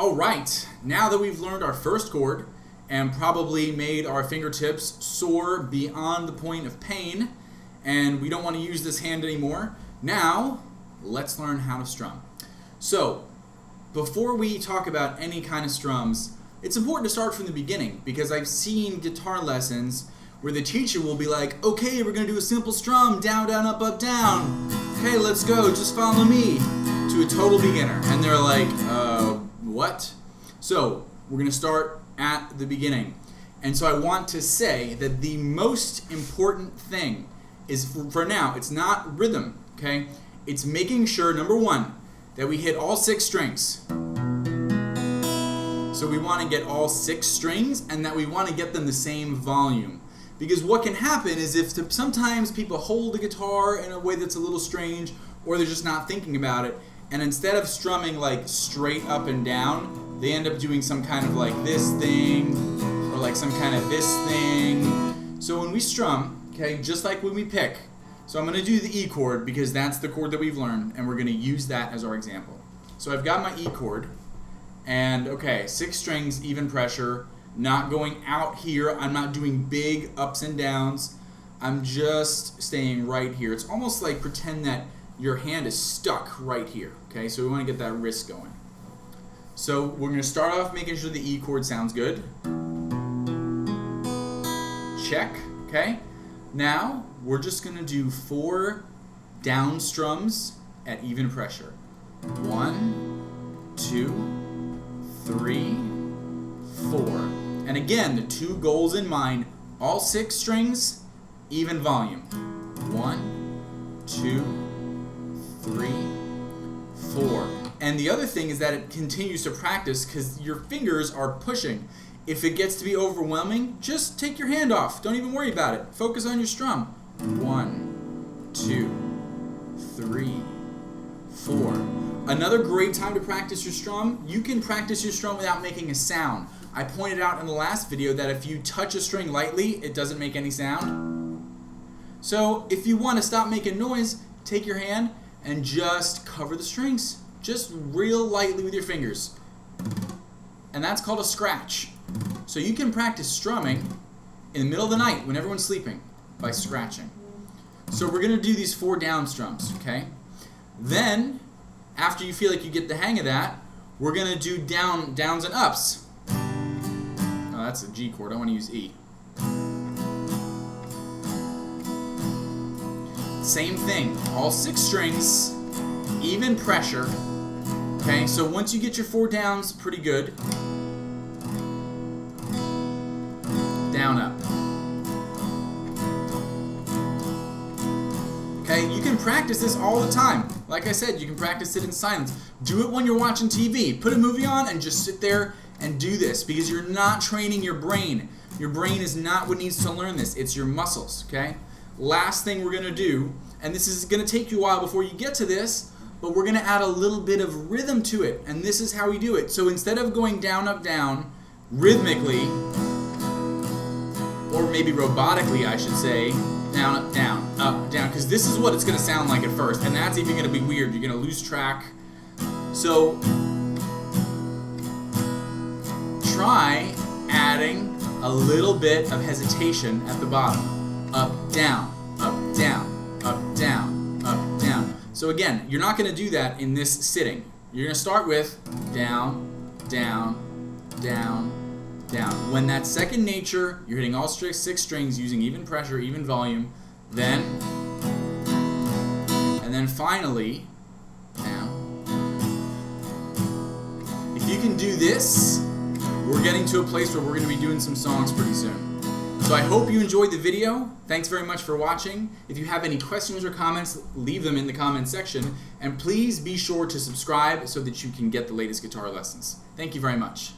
Alright, now that we've learned our first chord and probably made our fingertips soar beyond the point of pain and we don't want to use this hand anymore, now let's learn how to strum. So, before we talk about any kind of strums, it's important to start from the beginning because I've seen guitar lessons where the teacher will be like, okay, we're going to do a simple strum, down, down, up, up, down. Okay, let's go, just follow me, to a total beginner. And they're like, what? So, we're going to start at the beginning. And so I want to say that the most important thing is, for now, it's not rhythm, okay? It's making sure, number one, that we hit all 6 strings. So we want to get all 6 strings and that we want to get them the same volume. Because what can happen is if sometimes people hold the guitar in a way that's a little strange or they're just not thinking about it, and instead of strumming like straight up and down, they end up doing some kind of like this thing or like some kind of this thing. So when we strum, okay, just like when we pick, so I'm going to do the E chord because that's the chord that we've learned and we're going to use that as our example. So I've got my E chord and okay, 6 strings, even pressure, not going out here, I'm not doing big ups and downs, I'm just staying right here. It's almost like pretend that your hand is stuck right here, okay? So we want to get that wrist going. So we're going to start off making sure the E chord sounds good. Check, okay? Now we're just going to do 4 down strums at even pressure. 1, 2, 3, 4. And again, the 2 goals in mind, all 6 strings, even volume. 1, 2, 3, 4. And the other thing is that it continues to practice because your fingers are pushing. If it gets to be overwhelming, just take your hand off. Don't even worry about it. Focus on your strum. 1, 2, 3, 4. Another great time to practice your strum, you can practice your strum without making a sound. I pointed out in the last video that if you touch a string lightly, it doesn't make any sound. So if you want to stop making noise, take your hand and just cover the strings. Just real lightly with your fingers. And that's called a scratch. So you can practice strumming in the middle of the night when everyone's sleeping by scratching. So we're going to do these 4 down strums, okay? Then, after you feel like you get the hang of that, we're going to do downs and ups. Oh, that's a G chord. I want to use E. Same thing. All 6 strings, even pressure. Okay, so once you get your 4 downs, pretty good. Down, up. Okay, you can practice this all the time. Like I said, you can practice it in silence. Do it when you're watching TV. Put a movie on and just sit there and do this because you're not training your brain. Your brain is not what needs to learn this. It's your muscles, okay? Last thing we're going to do, and this is going to take you a while before you get to this, but we're going to add a little bit of rhythm to it, and this is how we do it. So instead of going down, up, down, rhythmically, or maybe robotically, I should say, down, up, down, because this is what it's going to sound like at first, and that's even going to be weird. You're going to lose track. So try adding a little bit of hesitation at the bottom. Up, down, up, down, up, down, up, down. So again, you're not going to do that in this sitting. You're going to start with down, down, down, down. When that's second nature, you're hitting all 6 strings using even pressure, even volume, then, and then finally, down. If you can do this, we're getting to a place where we're going to be doing some songs pretty soon. So I hope you enjoyed the video. Thanks very much for watching. If you have any questions or comments, leave them in the comment section. And please be sure to subscribe so that you can get the latest guitar lessons. Thank you very much.